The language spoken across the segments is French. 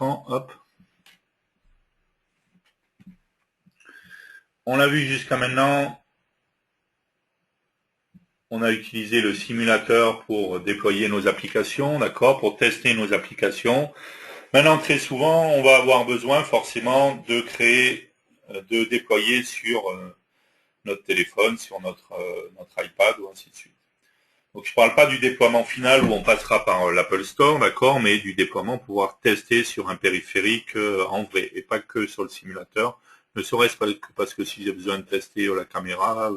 l'écran, hop. On l'a vu jusqu'à maintenant. On a utilisé le simulateur pour déployer nos applications, d'accord, pour tester nos applications. Maintenant, très souvent, on va avoir besoin forcément de créer, de déployer sur notre téléphone, sur notre iPad ou ainsi de suite. Donc, je ne parle pas du déploiement final où on passera par l'Apple Store, d'accord, mais du déploiement pour pouvoir tester sur un périphérique en vrai et pas que sur le simulateur. Ne serait-ce pas que parce que si j'ai besoin de tester la caméra,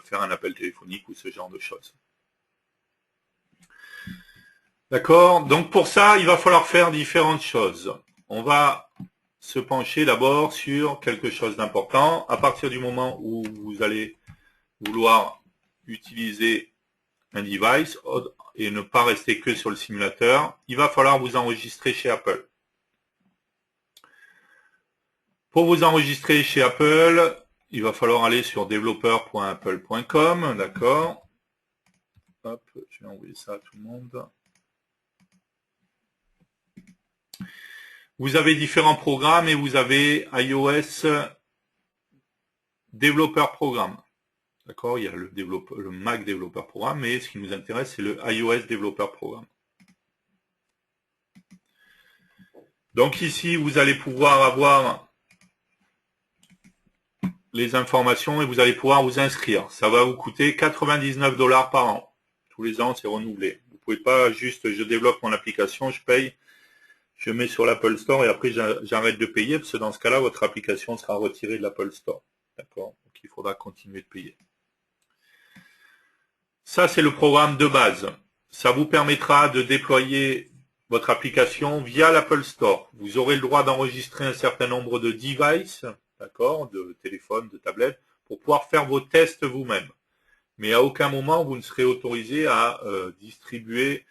faire un appel téléphonique ou ce genre de choses. D'accord. Donc pour ça, il va falloir faire différentes choses. On va se pencher d'abord sur quelque chose d'important. À partir du moment où vous allez vouloir utiliser un device et ne pas rester que sur le simulateur, il va falloir vous enregistrer chez Apple. Pour vous enregistrer chez Apple, il va falloir aller sur developer.apple.com, d'accord. Hop, je vais envoyer ça à tout le monde. Vous avez différents programmes et vous avez iOS Developer Programme. D'accord, il y a le Mac Developer Programme, mais ce qui nous intéresse, c'est le iOS Developer Programme. Donc ici, vous allez pouvoir avoir les informations et vous allez pouvoir vous inscrire. Ça va vous coûter 99 $ par an. Tous les ans, c'est renouvelé. Vous ne pouvez pas juste, je développe mon application, je paye, je mets sur l'Apple Store et après j'arrête de payer parce que dans ce cas-là, votre application sera retirée de l'Apple Store. D'accord? Donc il faudra continuer de payer. Ça, c'est le programme de base. Ça vous permettra de déployer votre application via l'Apple Store. Vous aurez le droit d'enregistrer un certain nombre de devices, d'accord, de téléphones, de tablettes, pour pouvoir faire vos tests vous-même. Mais à aucun moment, vous ne serez autorisé à distribuer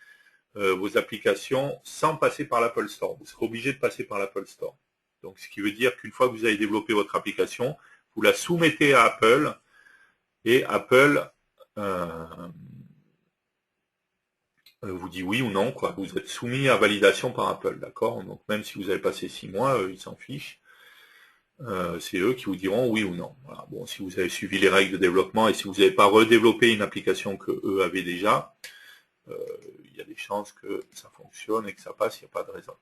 vos applications sans passer par l'Apple Store. Vous serez obligé de passer par l'Apple Store. Donc, ce qui veut dire qu'une fois que vous avez développé votre application, vous la soumettez à Apple et Apple vous dit oui ou non, quoi. Vous êtes soumis à validation par Apple, d'accord. Donc même si vous avez passé 6 mois, ils s'en fichent. C'est eux qui vous diront oui ou non. Voilà. Bon, si vous avez suivi les règles de développement et si vous n'avez pas redéveloppé une application que eux avaient déjà, il y a des chances que ça fonctionne et que ça passe, il n'y a pas de raison.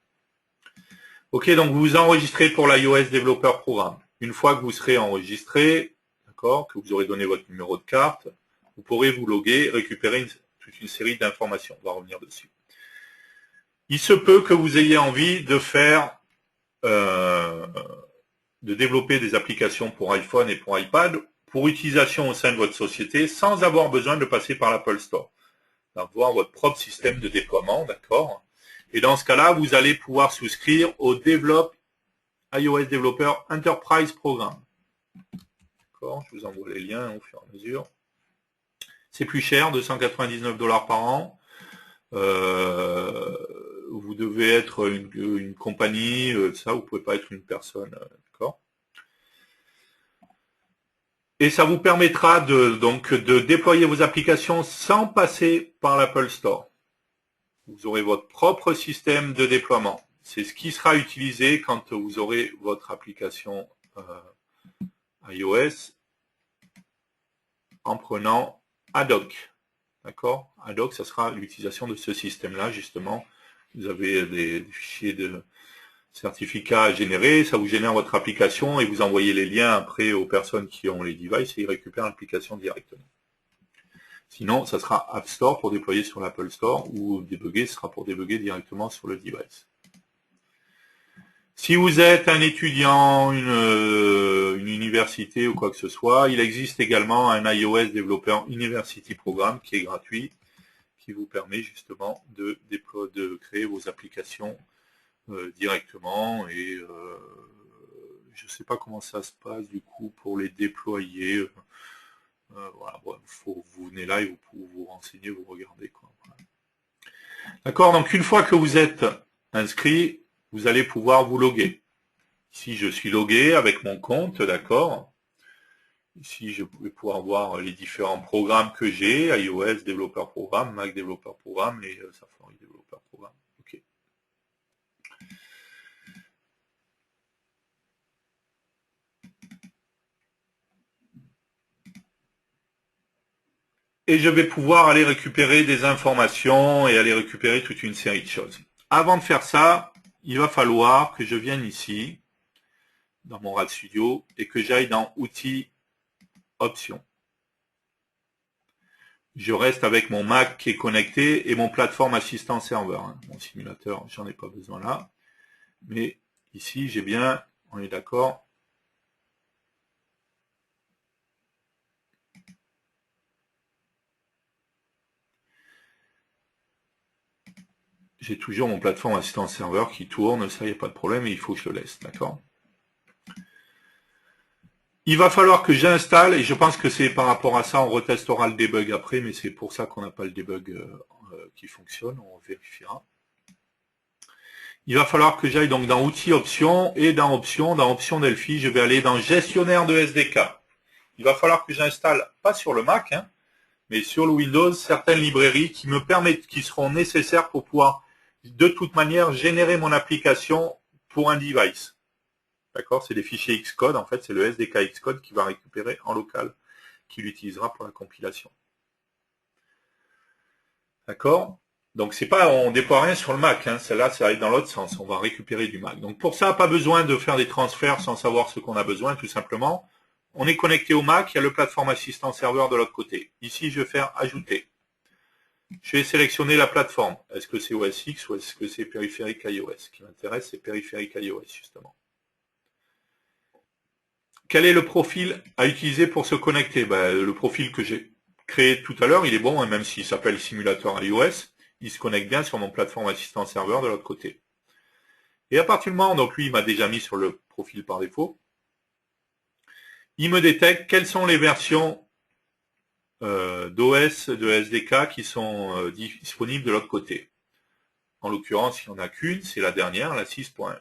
Ok, donc vous vous enregistrez pour l'iOS Developer Programme. Une fois que vous serez enregistré, d'accord, que vous aurez donné votre numéro de carte, vous pourrez vous loguer, récupérer toute une série d'informations. On va revenir dessus. Il se peut que vous ayez envie de faire, de développer des applications pour iPhone et pour iPad pour utilisation au sein de votre société sans avoir besoin de passer par l'Apple Store. D'avoir votre propre système de déploiement, d'accord. Et dans ce cas-là, vous allez pouvoir souscrire au iOS Developer Enterprise Programme. D'accord, je vous envoie les liens au fur et à mesure. C'est plus cher, 299 $ par an. Vous devez être une compagnie, ça, vous pouvez pas être une personne, d'accord. Et ça vous permettra de déployer vos applications sans passer par l'Apple Store. Vous aurez votre propre système de déploiement. C'est ce qui sera utilisé quand vous aurez votre application iOS en prenant Adhoc. D'accord? Adhoc, ça sera l'utilisation de ce système-là, justement. Vous avez des fichiers de certificats à générer, ça vous génère votre application et vous envoyez les liens après aux personnes qui ont les devices et ils récupèrent l'application directement. Sinon, ça sera App Store pour déployer sur l'Apple Store ou débugger, ce sera pour débugger directement sur le device. Si vous êtes un étudiant, une université ou quoi que ce soit, il existe également un iOS Developer University Programme qui est gratuit, qui vous permet justement de créer vos applications directement et je ne sais pas comment ça se passe du coup pour les déployer. Voilà, bon, vous venez là et vous pouvez vous renseigner, vous regardez, quoi. Voilà. D'accord, donc une fois que vous êtes inscrit, vous allez pouvoir vous loguer. Ici, je suis logué avec mon compte, d'accord. Ici, je vais pouvoir voir les différents programmes que j'ai, iOS Developer Programme, Mac Developer Programme et Safari Developer Programme. Ok. et je vais pouvoir aller récupérer des informations et aller récupérer toute une série de choses. Avant de faire ça, il va falloir que je vienne ici, dans mon RAD Studio, et que j'aille dans Outils, Options. Je reste avec mon Mac qui est connecté et mon plateforme assistant serveur. Mon simulateur, j'en ai pas besoin là. Mais ici, j'ai bien, on est d'accord. J'ai toujours mon plateforme assistant serveur qui tourne, ça, il n'y a pas de problème, et il faut que je le laisse, d'accord? Il va falloir que j'installe, et je pense que c'est par rapport à ça, on retestera le debug après, mais c'est pour ça qu'on n'a pas le debug qui fonctionne, on vérifiera. Il va falloir que j'aille donc dans Outils, Options, et dans Options Delphi, je vais aller dans Gestionnaire de SDK. Il va falloir que j'installe, pas sur le Mac, hein, mais sur le Windows, certaines librairies qui me permettent, qui seront nécessaires pour pouvoir, de toute manière, générer mon application pour un device. D'accord? C'est des fichiers Xcode, en fait, c'est le SDK Xcode qui va récupérer en local, qu'il utilisera pour la compilation. D'accord? Donc c'est pas, on déploie rien sur le Mac, hein. Celle-là, ça arrive dans l'autre sens. On va récupérer du Mac. Donc pour ça, pas besoin de faire des transferts sans savoir ce qu'on a besoin, tout simplement. On est connecté au Mac, il y a le plateforme assistant serveur de l'autre côté. Ici, je vais faire ajouter. Je vais sélectionner la plateforme. Est-ce que c'est OS X ou est-ce que c'est périphérique iOS? Ce qui m'intéresse, c'est périphérique iOS, justement. Quel est le profil à utiliser pour se connecter? Le profil que j'ai créé tout à l'heure, il est bon, hein, même s'il s'appelle simulateur iOS, il se connecte bien sur mon plateforme assistant serveur de l'autre côté. Et à partir du moment, donc lui, il m'a déjà mis sur le profil par défaut, il me détecte quelles sont les versions d'OS, de SDK qui sont disponibles de l'autre côté. En l'occurrence, il n'y en a qu'une, c'est la dernière, la 6.1.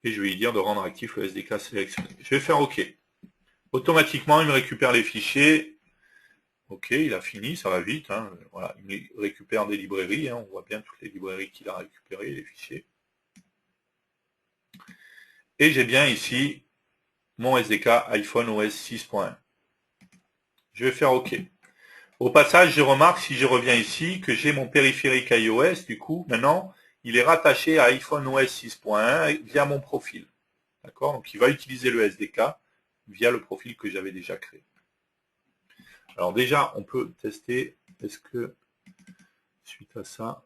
Et je vais lui dire de rendre actif le SDK sélectionné. Je vais faire OK. Automatiquement, il me récupère les fichiers. OK, il a fini, ça va vite. Hein. Voilà, il me récupère des librairies. Hein. On voit bien toutes les librairies qu'il a récupérées, les fichiers. Et j'ai bien ici mon SDK iPhone OS 6.1. Je vais faire OK. Au passage, je remarque, si je reviens ici, que j'ai mon périphérique iOS. Du coup, maintenant, il est rattaché à iPhone OS 6.1 via mon profil. D'accord? Donc, il va utiliser le SDK via le profil que j'avais déjà créé. Alors déjà, on peut tester, est-ce que, suite à ça,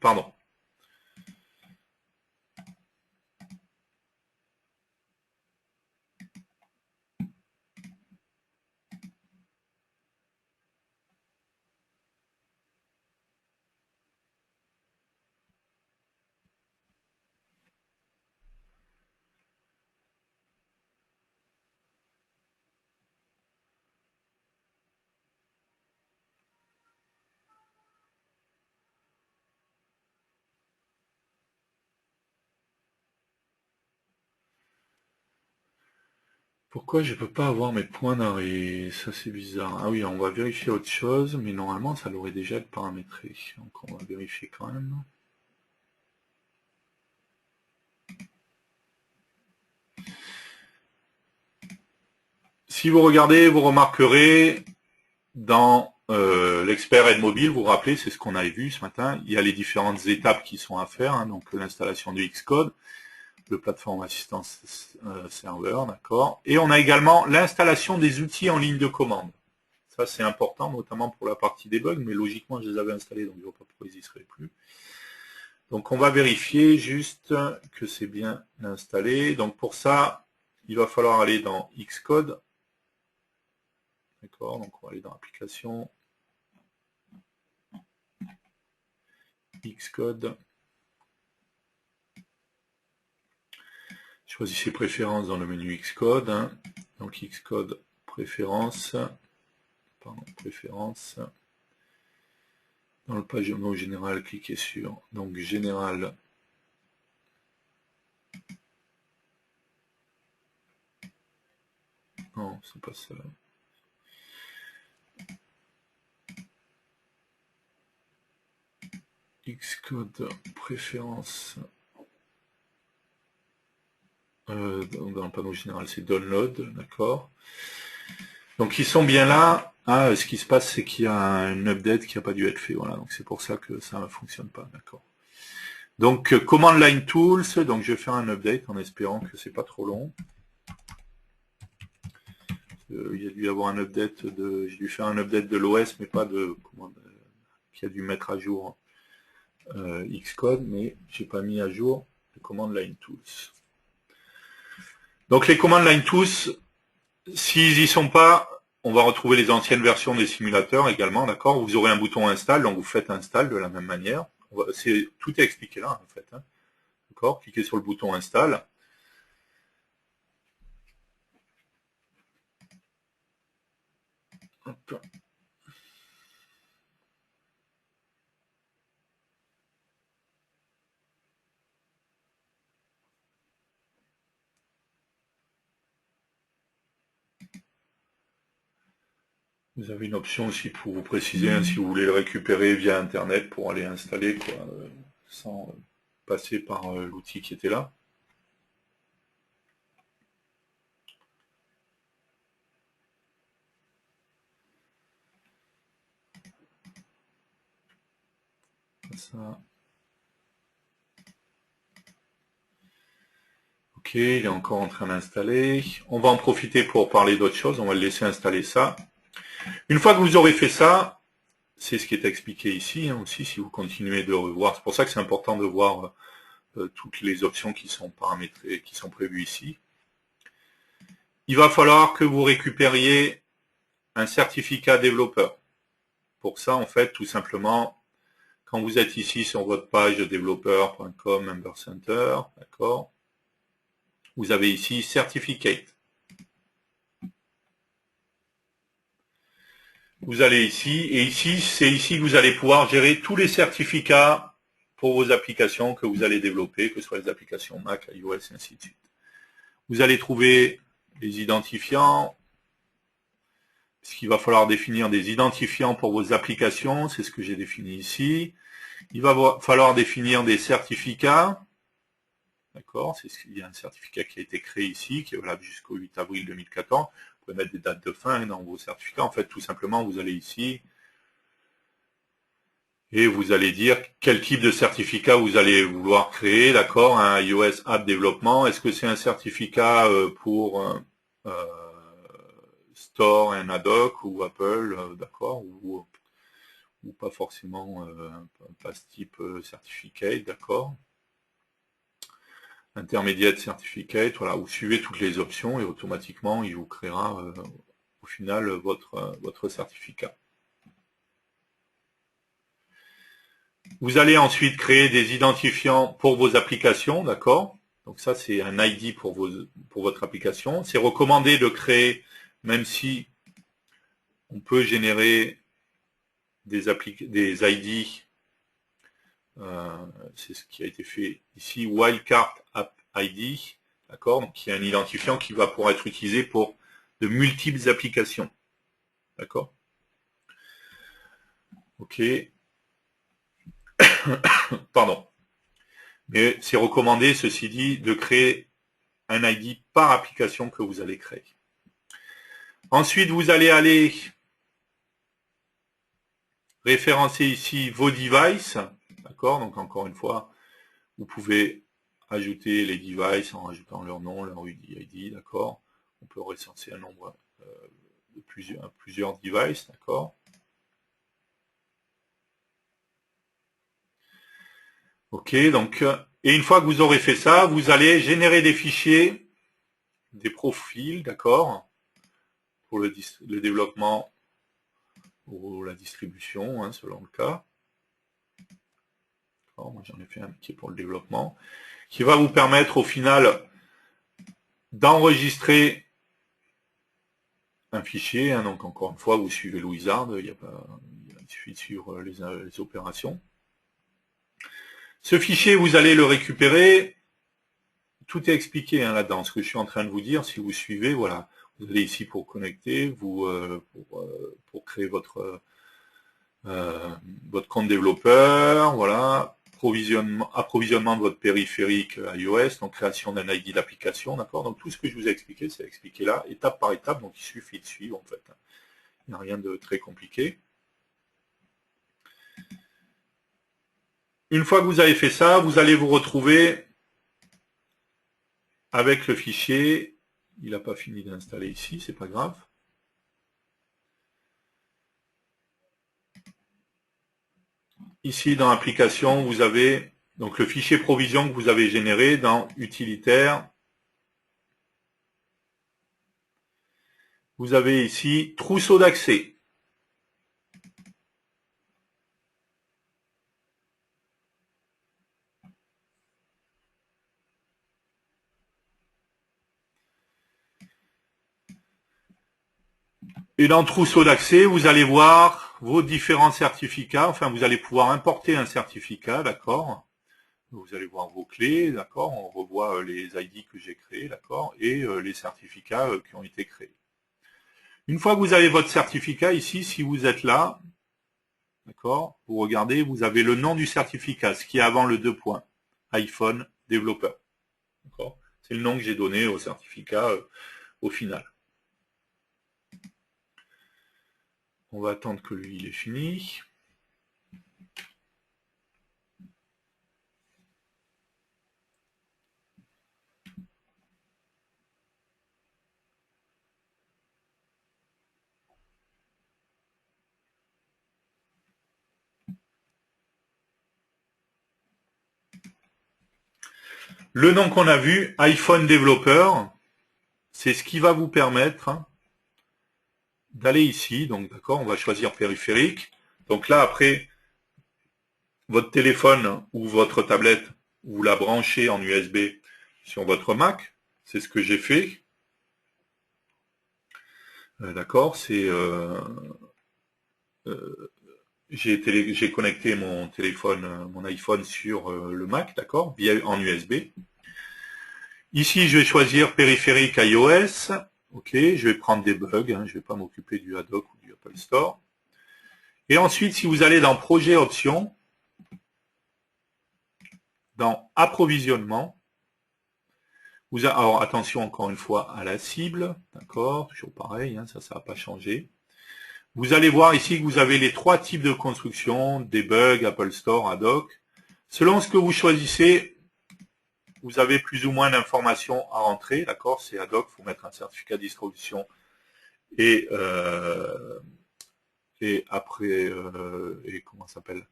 pardon. Pourquoi je ne peux pas avoir mes points d'arrêt? Ça c'est bizarre. Ah oui, on va vérifier autre chose, mais normalement ça l'aurait déjà été paramétré. Donc on va vérifier quand même. Si vous regardez, vous remarquerez dans l'expert aide mobile, vous vous rappelez, c'est ce qu'on avait vu ce matin, il y a les différentes étapes qui sont à faire, hein, donc l'installation du Xcode, le plateforme assistance serveur, d'accord. Et on a également l'installation des outils en ligne de commande. Ça, c'est important, notamment pour la partie debug, mais logiquement, je les avais installés, donc je ne vois pas pourquoi ils n'y seraient plus. Donc, on va vérifier juste que c'est bien installé. Donc, pour ça, il va falloir aller dans Xcode. D'accord, donc on va aller dans Applications. Xcode. Choisissez Préférences dans le menu Xcode. Hein. Donc Xcode Préférences. Pardon, Préférences. Dans le page mot général, cliquez sur donc Général. Non, c'est pas ça. Xcode Préférences. Dans le panneau général, c'est Download, d'accord. Donc ils sont bien là. Ah, ce qui se passe, c'est qu'il y a un update qui n'a pas dû être fait. Voilà, donc c'est pour ça que ça ne fonctionne pas. D'accord. Donc Command Line Tools. Donc je vais faire un update en espérant que c'est pas trop long. Il y a dû y avoir un update de. J'ai dû faire un update de l'OS, mais pas de qui a dû mettre à jour Xcode, mais j'ai pas mis à jour les Command Line Tools. Donc les Command Line Tools, s'ils y sont pas, on va retrouver les anciennes versions des simulateurs également, d'accord. Vous aurez un bouton install, donc vous faites install de la même manière. Tout est expliqué là, en fait. Hein. D'accord. Cliquez sur le bouton install. Hop. Vous avez une option aussi pour vous préciser, hein, si vous voulez le récupérer via Internet pour aller installer, quoi, sans passer par l'outil qui était là. Ça. Ok, il est encore en train d'installer. On va en profiter pour parler d'autre chose. On va le laisser installer ça. Une fois que vous aurez fait ça, c'est ce qui est expliqué ici hein, aussi, si vous continuez de revoir. C'est pour ça que c'est important de voir toutes les options qui sont paramétrées, qui sont prévues ici. Il va falloir que vous récupériez un certificat développeur. Pour ça, en fait, tout simplement, quand vous êtes ici sur votre page développeur.com Member Center, d'accord, vous avez ici Certificate. Vous allez ici, et ici, c'est ici que vous allez pouvoir gérer tous les certificats pour vos applications que vous allez développer, que ce soit les applications Mac, iOS, et ainsi de suite. Vous allez trouver les identifiants, parce qu'il va falloir définir des identifiants pour vos applications, c'est ce que j'ai défini ici. Il va falloir définir des certificats, d'accord, il y a un certificat qui a été créé ici, qui est valable jusqu'au 8 avril 2014. Vous pouvez mettre des dates de fin dans vos certificats. En fait, tout simplement, vous allez ici, et vous allez dire quel type de certificat vous allez vouloir créer, d'accord, un iOS App Développement. Est-ce que c'est un certificat pour Store and Adoc ou Apple, d'accord, ou pas forcément pas ce type certificate, d'accord. Intermediate certificate, voilà, vous suivez toutes les options et automatiquement il vous créera au final votre certificat. Vous allez ensuite créer des identifiants pour vos applications, d'accord. Donc ça c'est un ID pour votre application. C'est recommandé de créer, même si on peut générer des ID, c'est ce qui a été fait ici, Wildcard App ID, d'accord. Donc il y a un identifiant qui va pouvoir être utilisé pour de multiples applications, d'accord. Ok. Pardon. Mais c'est recommandé, ceci dit, de créer un ID par application que vous allez créer. Ensuite, vous allez aller référencer ici vos devices, d'accord. Donc encore une fois, vous pouvez ajouter les devices en rajoutant leur nom, leur UID, d'accord. On peut recenser un nombre de plusieurs devices, d'accord. Ok, donc, et une fois que vous aurez fait ça, vous allez générer des fichiers, des profils, d'accord, pour le développement ou la distribution, hein, selon le cas. Moi j'en ai fait un qui est pour le développement, qui va vous permettre au final d'enregistrer un fichier, hein, donc encore une fois vous suivez le wizard, il suffit de suivre les opérations. Ce fichier vous allez le récupérer, tout est expliqué hein, là-dedans, ce que je suis en train de vous dire, si vous suivez, voilà, vous allez ici pour connecter, pour créer votre compte développeur, voilà, approvisionnement de votre périphérique iOS, donc création d'un ID d'application, d'accord. Donc tout ce que je vous ai expliqué, c'est expliqué là, étape par étape, donc il suffit de suivre en fait. Il n'y a rien de très compliqué. Une fois que vous avez fait ça, vous allez vous retrouver avec le fichier. Il n'a pas fini d'installer ici, c'est pas grave. Ici, dans l'application, vous avez donc le fichier provision que vous avez généré dans utilitaire. Vous avez ici trousseau d'accès. Et dans le trousseau d'accès, vous allez voir vos différents certificats. Enfin, vous allez pouvoir importer un certificat, d'accord. Vous allez voir vos clés, d'accord. On revoit les ID que j'ai créés, d'accord, et les certificats qui ont été créés. Une fois que vous avez votre certificat ici, si vous êtes là, d'accord, vous regardez, vous avez le nom du certificat, ce qui est avant le 2 points, iPhone développeur. D'accord. C'est le nom que j'ai donné au certificat au final. On va attendre que lui, il est fini. Le nom qu'on a vu, iPhone développeur, c'est ce qui va vous permettre d'aller ici. Donc d'accord, on va choisir périphérique. Donc là, après, votre téléphone ou votre tablette, vous la branchez en USB sur votre Mac. C'est ce que j'ai fait. D'accord, c'est j'ai connecté mon téléphone, mon iPhone sur le Mac, d'accord, en USB. Ici, je vais choisir périphérique iOS. Ok, je vais prendre des bugs, je ne vais pas m'occuper du Haddock ou du Apple Store. Et ensuite, si vous allez dans Projet Options, dans Approvisionnement, alors attention encore une fois à la cible, d'accord, toujours pareil, ça n'a pas changé. Vous allez voir ici que vous avez les 3 types de construction, debug, Apple Store, Haddock. Selon ce que vous choisissez, vous avez plus ou moins d'informations à rentrer, d'accord, c'est Haddock, il faut mettre un certificat de distribution et après, et comment ça s'appelle,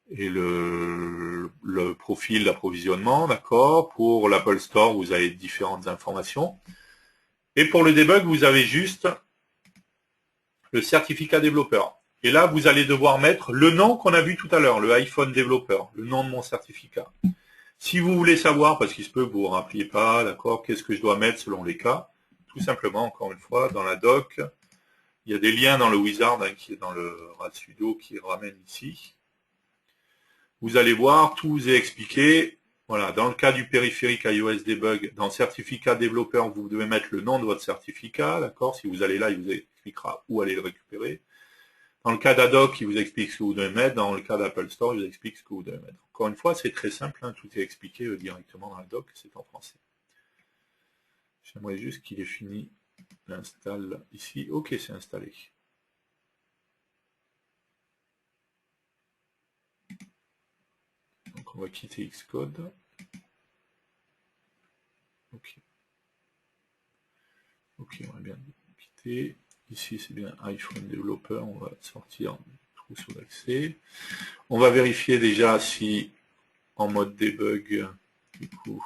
et le profil d'approvisionnement, d'accord. Pour l'Apple Store, vous avez différentes informations. Et pour le debug, vous avez juste le certificat développeur. Et là, vous allez devoir mettre le nom qu'on a vu tout à l'heure, le iPhone développeur, le nom de mon certificat. Si vous voulez savoir, parce qu'il se peut que vous ne vous rappeliez pas, d'accord, qu'est-ce que je dois mettre selon les cas, tout simplement, encore une fois, dans la doc, il y a des liens dans le wizard qui est dans le RADsudo qui ramène ici. Vous allez voir, tout vous est expliqué. Voilà, dans le cas du périphérique iOS Debug, dans certificat développeur, vous devez mettre le nom de votre certificat, d'accord. Si vous allez là, il vous expliquera où aller le récupérer. Dans le cas d'Haddock, il vous explique ce que vous devez mettre. Dans le cas d'Apple Store, il vous explique ce que vous devez mettre. Encore une fois, c'est très simple, tout est expliqué directement dans la doc, c'est en français. J'aimerais juste qu'il ait fini l'install ici. Ok, c'est installé. Donc on va quitter Xcode. Ok. Ok, on va bien quitter. Ici, c'est bien iPhone développeur. On va sortir trousseau d'accès. On va vérifier déjà si en mode debug, du coup,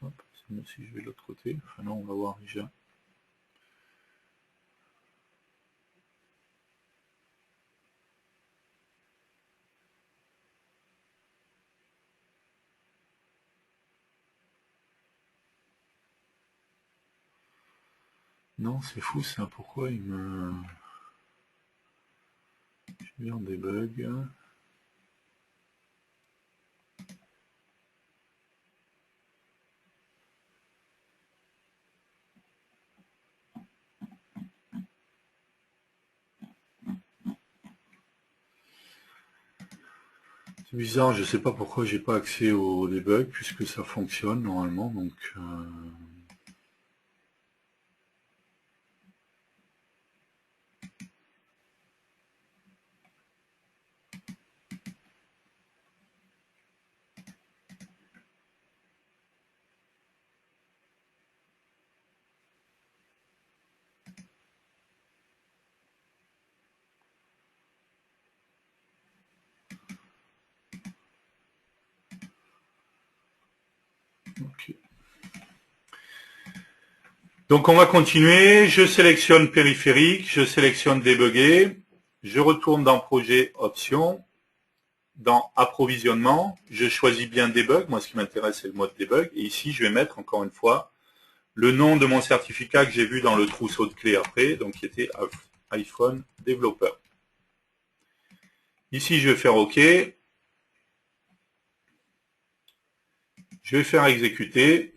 hop, si je vais de l'autre côté, enfin non, on va voir déjà. Non, c'est fou ça, pourquoi il me... Je vais en debug. C'est bizarre, je sais pas pourquoi j'ai pas accès au debug, puisque ça fonctionne normalement, donc... ok. Donc on va continuer, je sélectionne périphérique, je sélectionne débugger, je retourne dans projet options, dans approvisionnement, je choisis bien debug, moi ce qui m'intéresse c'est le mode debug, et ici je vais mettre encore une fois le nom de mon certificat que j'ai vu dans le trousseau de clés après, donc qui était iPhone Developer. Ici je vais faire OK, je vais faire exécuter.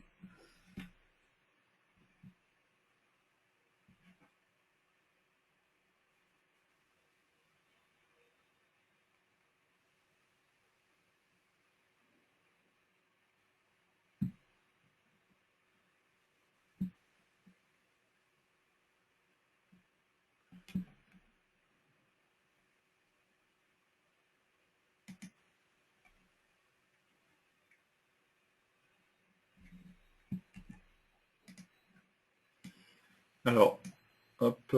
Alors, hop.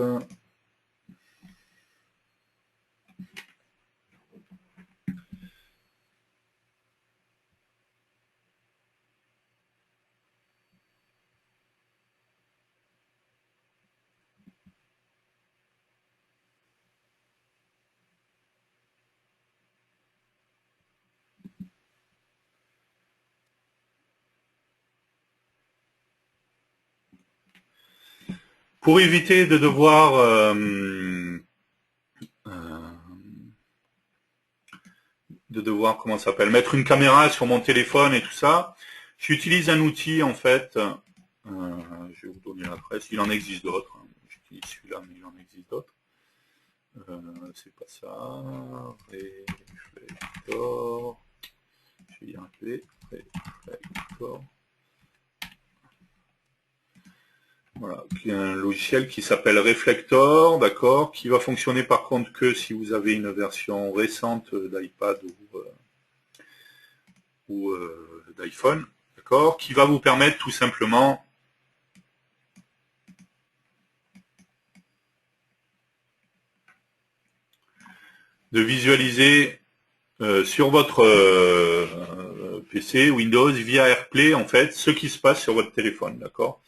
Pour éviter de devoir comment ça s'appelle, mettre une caméra sur mon téléphone et tout ça, j'utilise un outil en fait, je vais vous donner l'adresse, il en existe d'autres, hein. J'utilise celui-là mais il en existe d'autres, c'est pas ça, Reflector, je vais y arriver, Reflector, voilà, qui est un logiciel qui s'appelle Reflector, d'accord, qui va fonctionner par contre que si vous avez une version récente d'iPad ou d'iPhone, d'accord, qui va vous permettre tout simplement de visualiser sur votre PC, Windows, via AirPlay, en fait, ce qui se passe sur votre téléphone, d'accord.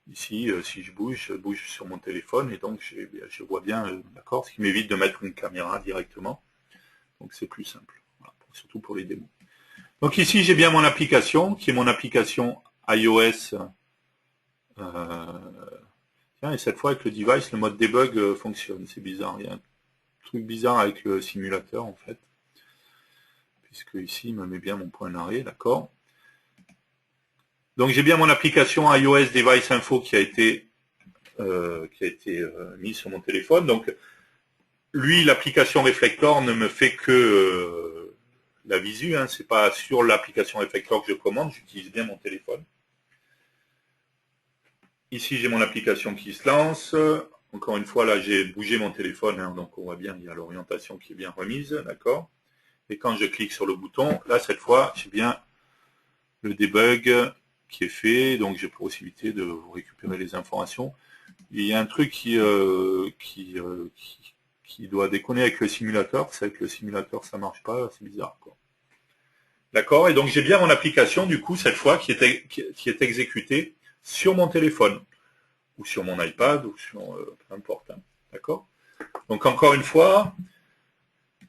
Ici, si je bouge sur mon téléphone, et donc je vois bien, d'accord, ce qui m'évite de mettre une caméra directement. Donc c'est plus simple, voilà, surtout pour les démos. Donc ici, j'ai bien mon application, qui est mon application iOS. Tiens, et cette fois, avec le device, le mode debug fonctionne. C'est bizarre, il y a un truc bizarre avec le simulateur, en fait. Puisque ici, il me met bien mon point d'arrêt, d'accord. Donc j'ai bien mon application iOS Device Info qui a été mise sur mon téléphone. Donc lui, l'application Reflector ne me fait que la visu, hein. C'est pas sur l'application Reflector que je commande, j'utilise bien mon téléphone. Ici j'ai mon application qui se lance. Encore une fois, là j'ai bougé mon téléphone, hein, donc on voit bien, il y a l'orientation qui est bien remise, d'accord. Et quand je clique sur le bouton, là cette fois, j'ai bien le debug qui est fait, donc j'ai possibilité de vous récupérer les informations. Il y a un truc qui doit déconner avec le simulateur, c'est que le simulateur ça marche pas, c'est bizarre, quoi. D'accord, et donc j'ai bien mon application du coup cette fois qui est exécutée sur mon téléphone ou sur mon iPad ou sur peu importe, hein. D'accord. Donc encore une fois,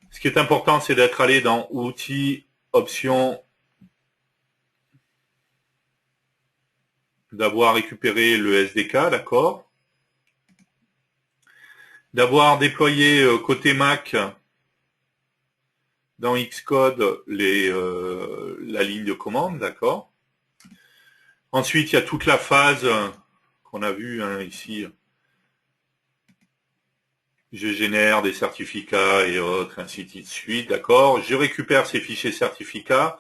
ce qui est important c'est d'être allé dans outils, options, d'avoir récupéré le SDK, d'accord. d'avoir déployé côté Mac dans Xcode la ligne de commande, d'accord. Ensuite, il y a toute la phase qu'on a vue ici. Je génère des certificats et autres, ainsi de suite, d'accord. Je récupère ces fichiers certificats,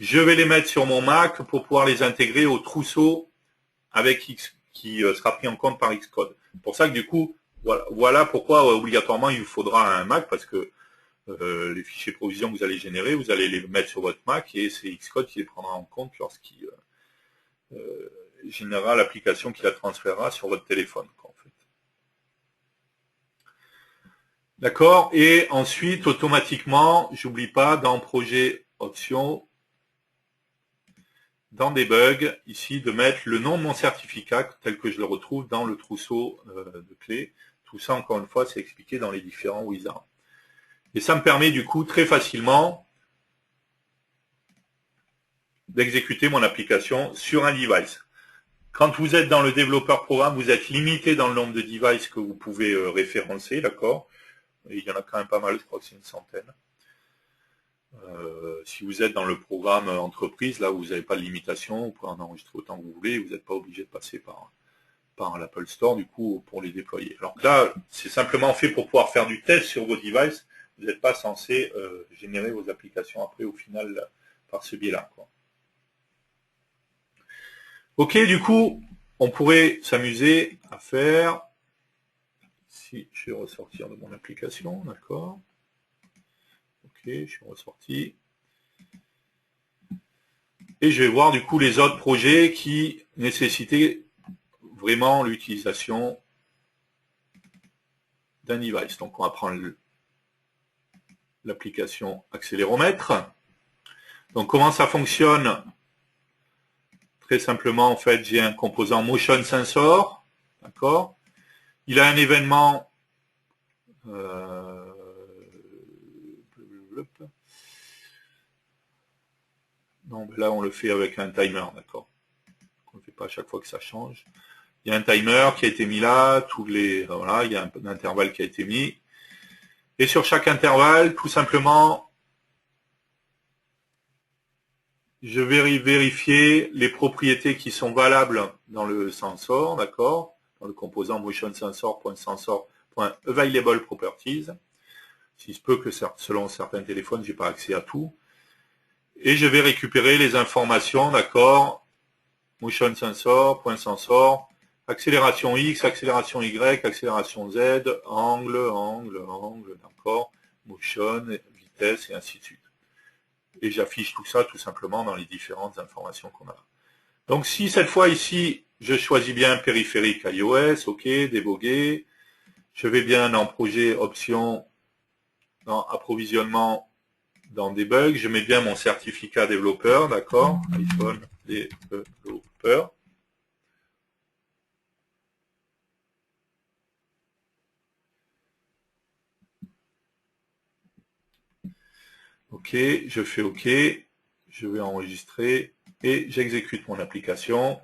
je vais les mettre sur mon Mac pour pouvoir les intégrer au trousseau avec qui sera pris en compte par Xcode. C'est pour ça que du coup, voilà pourquoi obligatoirement il vous faudra un Mac, parce que les fichiers provision que vous allez générer, vous allez les mettre sur votre Mac et c'est Xcode qui les prendra en compte lorsqu'il générera l'application qui la transférera sur votre téléphone, en fait. D'accord. Et ensuite, automatiquement, j'oublie pas, dans projet option, dans debug, ici, de mettre le nom de mon certificat tel que je le retrouve dans le trousseau de clés. Tout ça, encore une fois, c'est expliqué dans les différents wizards. Et ça me permet du coup très facilement d'exécuter mon application sur un device. Quand vous êtes dans le développeur programme, vous êtes limité dans le nombre de devices que vous pouvez référencer, d'accord. Il y en a quand même pas mal, je crois que c'est une centaine. Si vous êtes dans le programme entreprise, là où vous n'avez pas de limitation, vous pouvez en enregistrer autant que vous voulez, vous n'êtes pas obligé de passer par l'Apple Store, du coup, pour les déployer. Alors là, c'est simplement fait pour pouvoir faire du test sur vos devices. Vous n'êtes pas censé générer vos applications après, au final, par ce biais-là, quoi. Ok, du coup, on pourrait s'amuser à faire, si je vais ressortir de mon application, d'accord. Ok, je suis ressorti. Et je vais voir du coup les autres projets qui nécessitaient vraiment l'utilisation d'un device. Donc on va prendre l'application accéléromètre. Donc comment ça fonctionne? Très simplement, en fait, j'ai un composant motion sensor, d'accord. Il a un événement non, ben là on le fait avec un timer, d'accord. On ne le fait pas à chaque fois que ça change. Il y a un timer qui a été mis là, voilà, il y a un intervalle qui a été mis. Et sur chaque intervalle, tout simplement, je vais vérifier les propriétés qui sont valables dans le sensor, d'accord, dans le composant motion sensor.sensor.available properties. Si se peut que selon certains téléphones, j'ai pas accès à tout. Et je vais récupérer les informations, d'accord, motion sensor.sensor, accélération X, accélération Y, accélération Z, angle, d'accord, motion, vitesse et ainsi de suite. Et j'affiche tout ça tout simplement dans les différentes informations qu'on a. Donc si cette fois ici, je choisis bien périphérique iOS, ok, déboguer, je vais bien dans projet option, dans approvisionnement, dans debug, je mets bien mon certificat développeur, d'accord, iPhone développeur. Ok, je fais ok, je vais enregistrer et j'exécute mon application.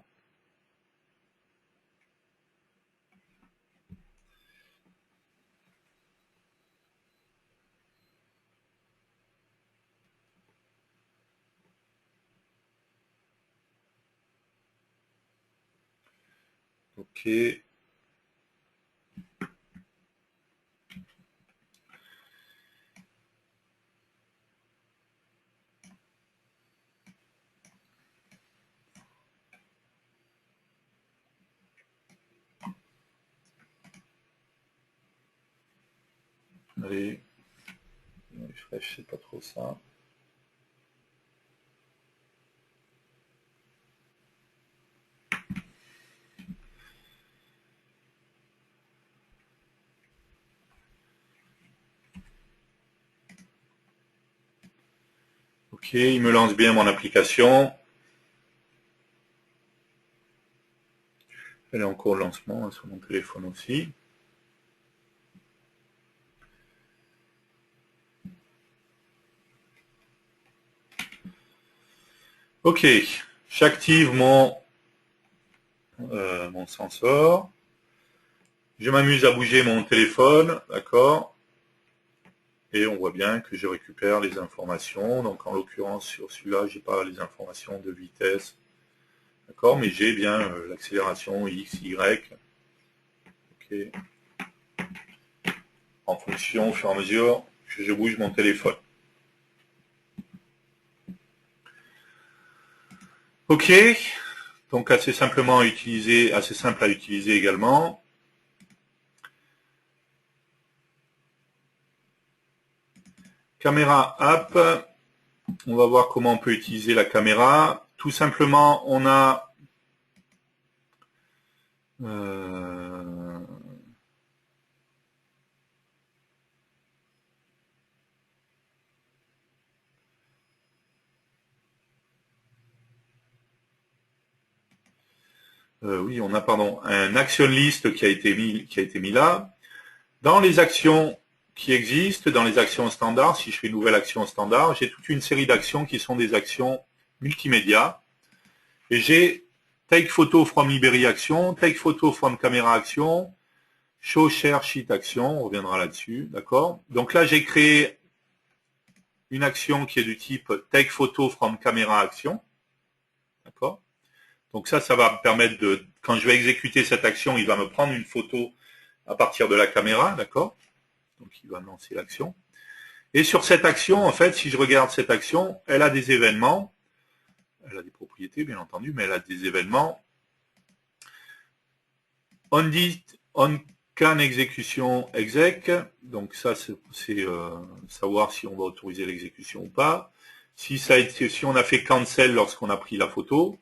Ok. Allez, je sais pas trop ça. Ok, il me lance bien mon application. Elle est en cours de lancement sur mon téléphone aussi. Ok, j'active mon sensor. Je m'amuse à bouger mon téléphone, d'accord, et on voit bien que je récupère les informations. Donc en l'occurrence sur celui-là, j'ai pas les informations de vitesse, d'accord, mais j'ai bien l'accélération X, Y, ok, en fonction, au fur et à mesure que je bouge mon téléphone. Ok, donc assez simple à utiliser également. Caméra app, on va voir comment on peut utiliser la caméra. Tout simplement, on a oui, on a un action list qui a été mis là. Dans les actions qui existent, dans les actions standards, si je fais une nouvelle action standard, j'ai toute une série d'actions qui sont des actions multimédia. Et j'ai take photo from Iberi action, take photo from camera action, show share sheet action, on reviendra là-dessus, d'accord? Donc là, j'ai créé une action qui est du type take photo from camera action, d'accord? Donc ça va me permettre de, quand je vais exécuter cette action, il va me prendre une photo à partir de la caméra, d'accord? Donc il va me lancer l'action. Et sur cette action, en fait, si je regarde cette action, elle a des événements, elle a des propriétés bien entendu, mais elle a des événements. On can exécution exec, donc ça c'est savoir si on va autoriser l'exécution ou pas. Si on a fait cancel lorsqu'on a pris la photo.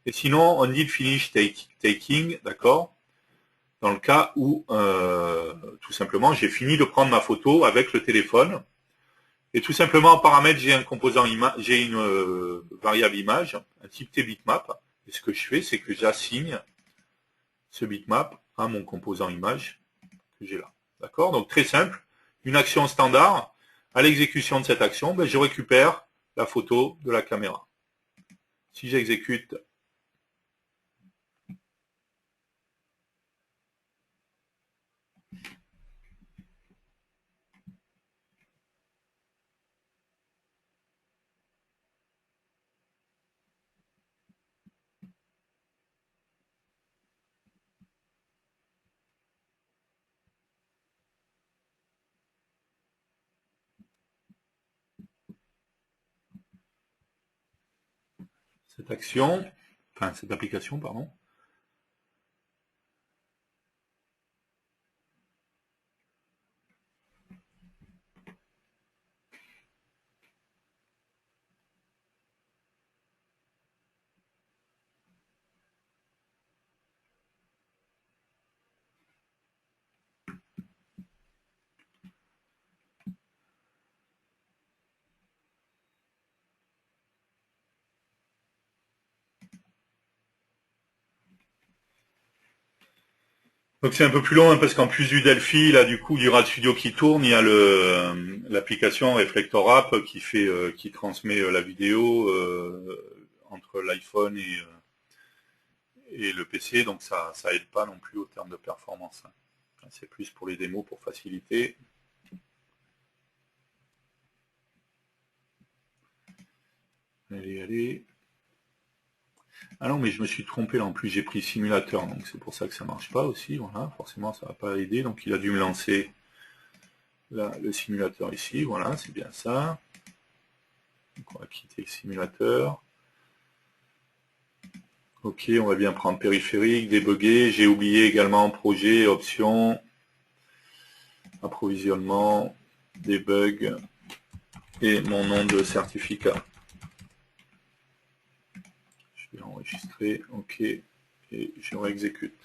Et sinon, on dit finish taking, d'accord, dans le cas où tout simplement j'ai fini de prendre ma photo avec le téléphone. Et tout simplement en paramètre, j'ai un composant image, j'ai une variable image, un type tbitmap. Et ce que je fais, c'est que j'assigne ce bitmap à mon composant image que j'ai là. D'accord? Donc très simple, une action standard. À l'exécution de cette action, je récupère la photo de la caméra. Si j'exécute cette application, pardon. Donc c'est un peu plus long hein, parce qu'en plus du Delphi, là du coup il y aura le studio qui tourne, il y a l'application Reflector App qui transmet la vidéo entre l'iPhone et le PC, donc ça aide pas non plus au terme de performance. C'est plus pour les démos pour faciliter. Allez. Ah non, mais je me suis trompé là, en plus j'ai pris simulateur, donc c'est pour ça que ça marche pas aussi, voilà, forcément ça va pas aider, donc il a dû me lancer là, le simulateur ici, voilà, c'est bien ça. Donc on va quitter le simulateur. Ok, on va bien prendre périphérique, débugger, j'ai oublié également projet, options, approvisionnement, debug et mon nom de certificat. Je vais enregistrer, ok, et je réexécute.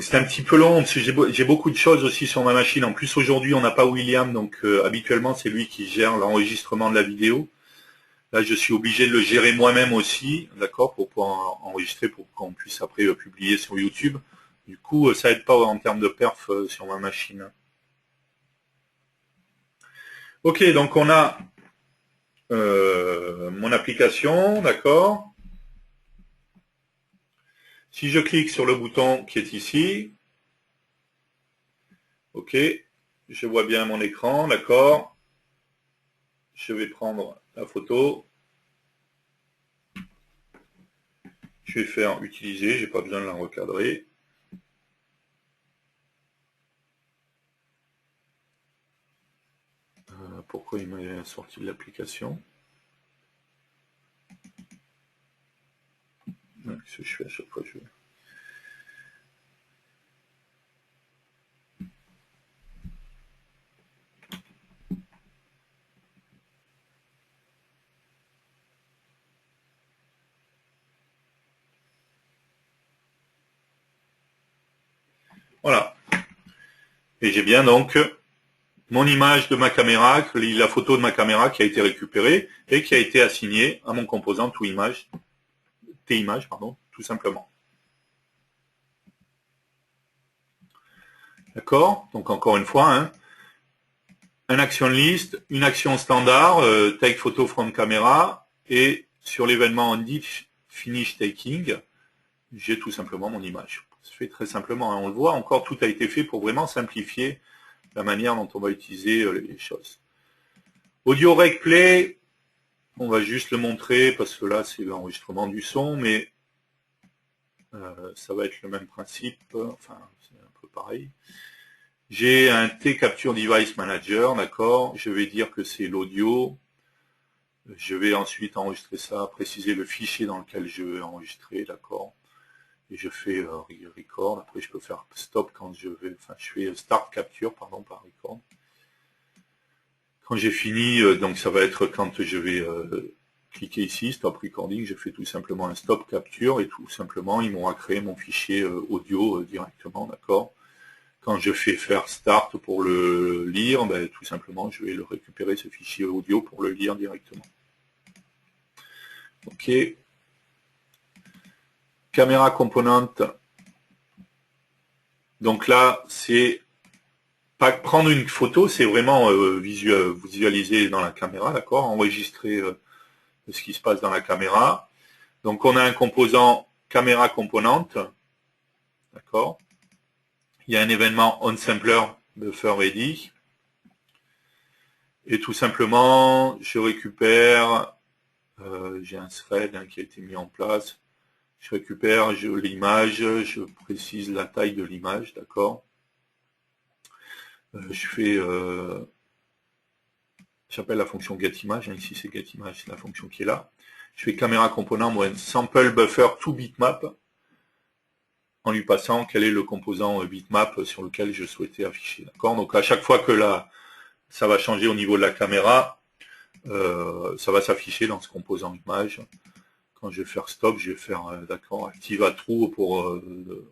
C'est un petit peu long, parce que j'ai beaucoup de choses aussi sur ma machine. En plus, aujourd'hui, on n'a pas William, donc habituellement, c'est lui qui gère l'enregistrement de la vidéo. Là, je suis obligé de le gérer moi-même aussi, d'accord, pour pouvoir enregistrer, pour qu'on puisse après publier sur YouTube. Du coup, ça aide pas en termes de perf sur ma machine. Ok, donc on a mon application, d'accord. Si je clique sur le bouton qui est ici, ok, je vois bien mon écran, d'accord. Je vais prendre la photo. Je vais faire utiliser, j'ai pas besoin de la recadrer. Pourquoi il m'a sorti de l'application? Qu'est-ce que je fais à chaque fois que je... Voilà. Et j'ai bien donc mon image de ma caméra, la photo de ma caméra qui a été récupérée et qui a été assignée à mon composant TImage, pardon, tout simplement. D'accord? Donc encore une fois, hein, un action list, une action standard, take photo from camera, et sur l'événement on dit finish taking, j'ai tout simplement mon image. Ça se fait très simplement, hein. On le voit, encore tout a été fait pour vraiment simplifier la manière dont on va utiliser les choses. Audio Rec Play, on va juste le montrer parce que là c'est l'enregistrement du son, mais ça va être le même principe, enfin c'est un peu pareil. J'ai un T-Capture Device Manager, d'accord, je vais dire que c'est l'audio, je vais ensuite enregistrer ça, préciser le fichier dans lequel je veux enregistrer, d'accord, et je fais record, après je peux faire stop quand je vais, enfin je fais start capture, pardon, par record. Quand j'ai fini, donc ça va être quand je vais cliquer ici, stop recording, je fais tout simplement un stop capture et tout simplement il m'aura créé mon fichier audio directement, d'accord. Quand je fais faire start pour le lire, ben, tout simplement je vais le récupérer ce fichier audio pour le lire directement. Ok. Caméra componente. Donc là, c'est pas prendre une photo, c'est vraiment visualiser dans la caméra, d'accord, enregistrer ce qui se passe dans la caméra. Donc on a un composant caméra componente, d'accord. Il y a un événement onSampler buffer ready. Et tout simplement, je récupère, j'ai un thread qui a été mis en place. Je récupère l'image, je précise la taille de l'image, d'accord. Je fais, j'appelle la fonction getImage, ici c'est getImage, c'est la fonction qui est là. Je fais caméra component, sample buffer to bitmap, en lui passant quel est le composant bitmap sur lequel je souhaitais afficher. D'accord. Donc à chaque fois que ça va changer au niveau de la caméra, ça va s'afficher dans ce composant image. Quand je vais faire stop, je vais faire d'accord, active à true pour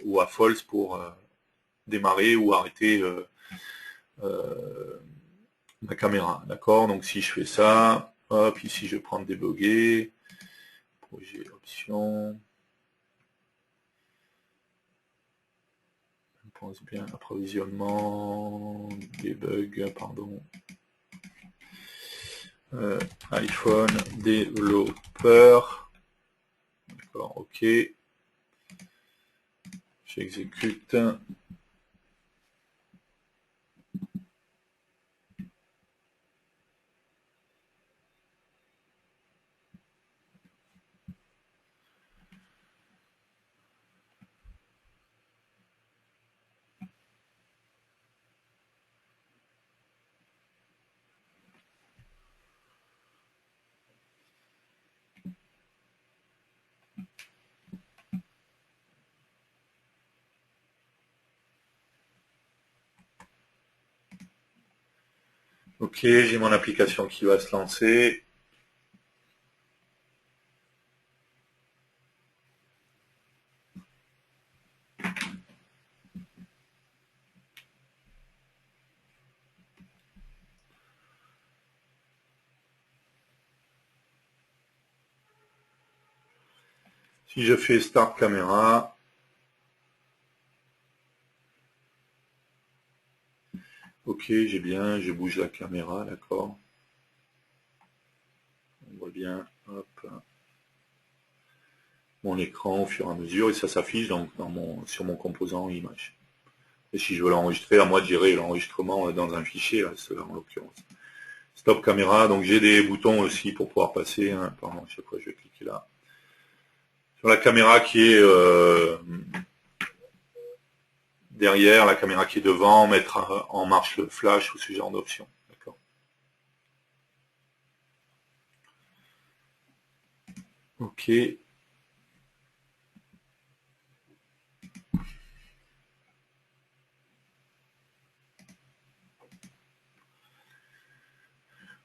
ou à false pour démarrer ou arrêter ma caméra. D'accord. Donc si je fais ça, hop, ici je vais prendre débugger, projet option. Je pense bien approvisionnement, debug, pardon. iPhone développeur. D'accord, ok. J'exécute. Ok, j'ai mon application qui va se lancer. Si je fais Start Caméra, ok, j'ai bien, je bouge la caméra, d'accord. On voit bien, hop, mon écran au fur et à mesure, et ça s'affiche donc sur mon composant image. Et si je veux l'enregistrer, à moi de gérer l'enregistrement dans un fichier, là, en l'occurrence. Stop caméra, donc j'ai des boutons aussi pour pouvoir passer, hein. Pardon, à chaque fois je vais cliquer là. Sur la caméra qui est derrière, la caméra qui est devant, mettre en marche le flash ou ce genre d'options. D'accord. Ok.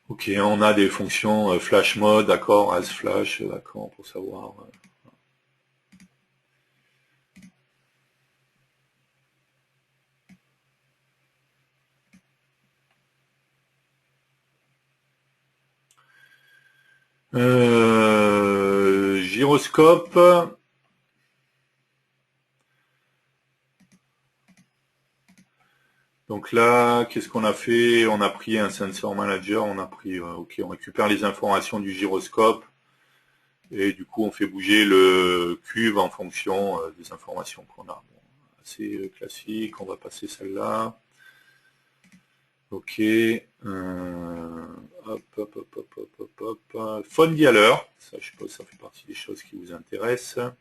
Ok, on a des fonctions flash mode, d'accord, as flash, d'accord, pour savoir. Gyroscope. Donc là, qu'est-ce qu'on a fait? On a pris un sensor manager, on a pris, ok, on récupère les informations du gyroscope et du coup on fait bouger le cube en fonction des informations qu'on a. Bon, assez classique, on va passer celle-là. Ok. Hop, hop, hop, hop, hop, hop, hop. Phone dialer, ça je suppose ça fait partie des choses qui vous intéressent.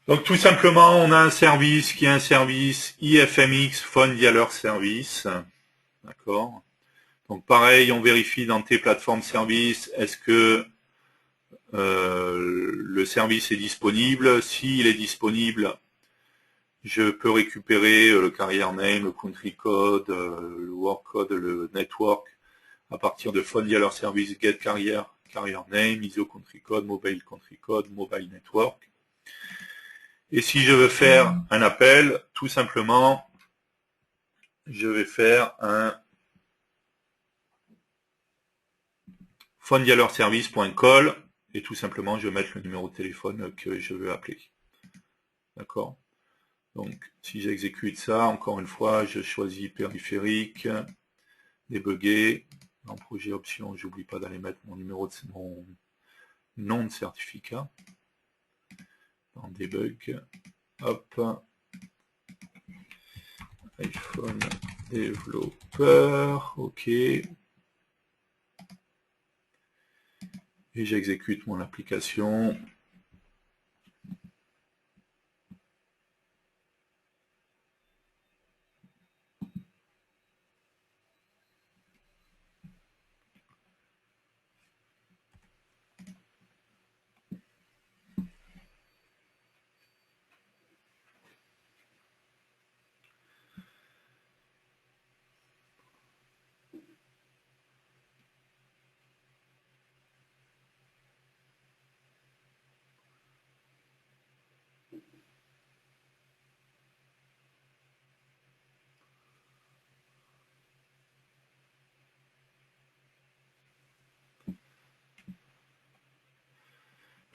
Donc tout simplement, on a un service qui est un service IFMX Phone Dialer Service. D'accord. Donc pareil, on vérifie dans tes plateformes services, est-ce que le service est disponible. S'il est disponible, je peux récupérer le carrier name, le country code, le work code, le network à partir de Phone Dialer Service Get Carrier, carrier name, ISO country code, mobile country code, mobile network. Et si je veux faire un appel, tout simplement, je vais faire un phonedialerservice.call et tout simplement, je vais mettre le numéro de téléphone que je veux appeler. D'accord. Donc, si j'exécute ça, encore une fois, je choisis périphérique, débugger. Dans projet option, j'oublie pas d'aller mettre mon numéro de mon nom de certificat. Dans debug, hop, iPhone développeur, ok. Et j'exécute mon application.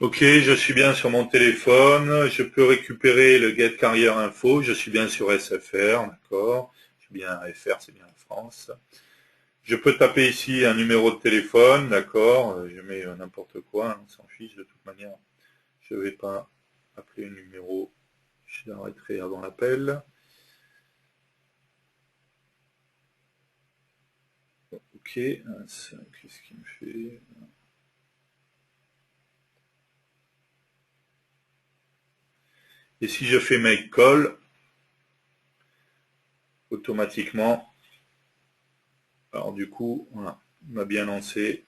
Ok, je suis bien sur mon téléphone, je peux récupérer le Get Carrier Info, je suis bien sur SFR, d'accord. Je suis bien FR, c'est bien France. Je peux taper ici un numéro de téléphone, d'accord. Je mets n'importe quoi, hein, on s'en fiche de toute manière. Je ne vais pas appeler un numéro, je l'arrêterai avant l'appel. Ok, qu'est-ce qu'il me fait? Et si je fais make call, automatiquement, alors du coup, voilà, il m'a bien lancé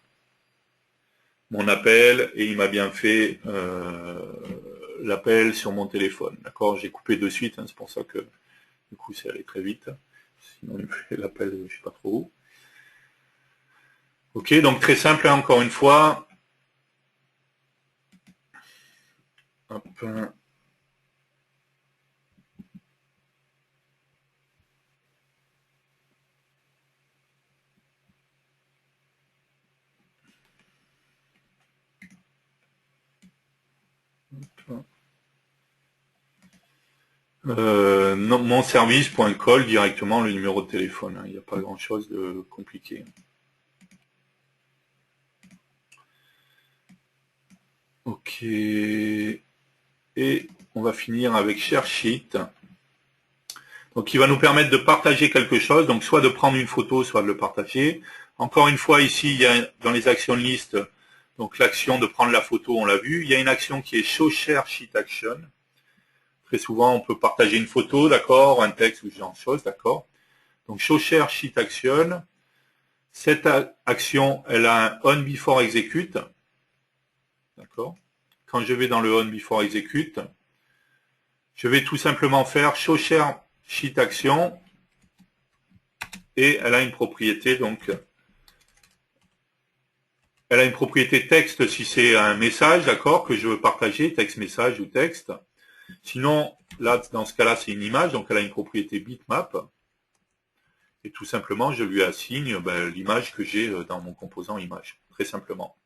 mon appel et il m'a bien fait l'appel sur mon téléphone. D'accord, j'ai coupé de suite, hein, c'est pour ça que du coup c'est allé très vite. Sinon il me fait l'appel, je ne sais pas trop où. Ok, donc très simple, hein, encore une fois. Hop. Non, mon service.call directement le numéro de téléphone. Hein. Il n'y a pas grand chose de compliqué. Ok. Et on va finir avec ShareSheet. Donc, il va nous permettre de partager quelque chose. Donc, soit de prendre une photo, soit de le partager. Encore une fois, ici, il y a dans les actions list, donc l'action de prendre la photo, on l'a vu. Il y a une action qui est Show Share Sheet Action. Très souvent, on peut partager une photo, d'accord, un texte ou ce genre de choses, d'accord. Donc, Show Share Sheet Action. Cette action, elle a un On Before Execute. D'accord. Quand je vais dans le On Before Execute, je vais tout simplement faire Show Share Sheet Action. Et elle a une propriété, donc, elle a une propriété texte si c'est un message, d'accord, que je veux partager, texte, message ou texte. Sinon, là, dans ce cas-là, c'est une image, donc elle a une propriété bitmap. Et tout simplement, je lui assigne l'image que j'ai dans mon composant image, très simplement.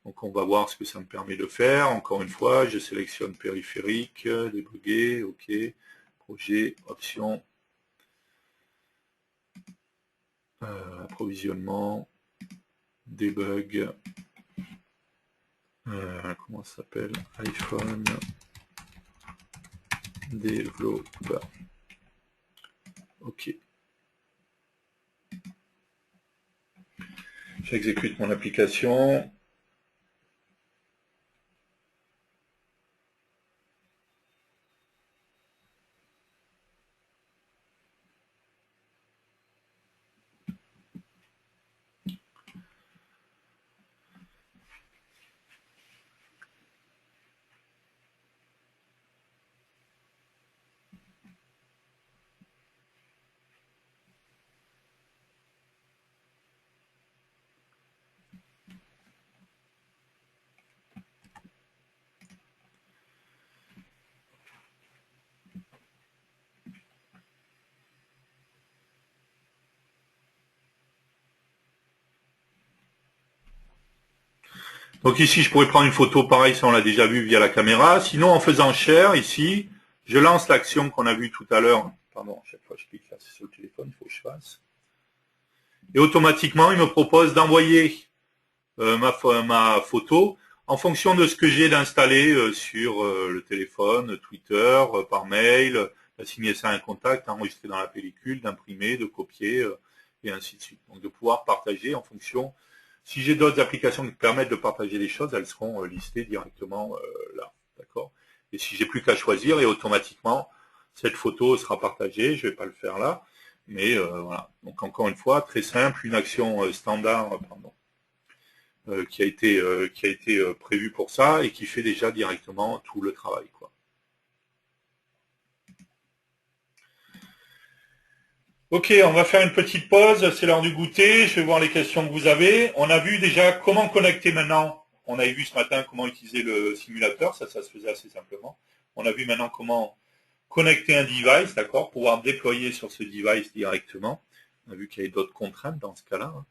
Donc on va voir ce que ça me permet de faire. Encore une fois, je sélectionne périphérique, débugger, ok, projet, option, approvisionnement, debug, comment ça s'appelle, iPhone, développeur. Ok. J'exécute mon application. Donc ici, je pourrais prendre une photo, pareil, ça on l'a déjà vu via la caméra. Sinon, en faisant share, ici, je lance l'action qu'on a vue tout à l'heure. Pardon, chaque fois que je clique là, c'est sur le téléphone, il faut que je fasse. Et automatiquement, il me propose d'envoyer ma photo en fonction de ce que j'ai d'installer sur le téléphone, Twitter, par mail, d'assigner ça à un contact, d'enregistrer dans la pellicule, d'imprimer, de copier, et ainsi de suite. Donc de pouvoir partager en fonction. Si j'ai d'autres applications qui permettent de partager les choses, elles seront listées directement là. D'accord. Et si j'ai plus qu'à choisir, et automatiquement, cette photo sera partagée. Je ne vais pas le faire là. Mais voilà. Donc encore une fois, très simple, une action standard, pardon, qui a été prévu pour ça et qui fait déjà directement tout le travail, quoi. Ok, on va faire une petite pause, c'est l'heure du goûter, je vais voir les questions que vous avez. On a vu déjà comment connecter maintenant. On avait vu ce matin comment utiliser le simulateur, ça se faisait assez simplement. On a vu maintenant comment connecter un device, d'accord, pouvoir déployer sur ce device directement. On a vu qu'il y avait d'autres contraintes dans ce cas-là, hein,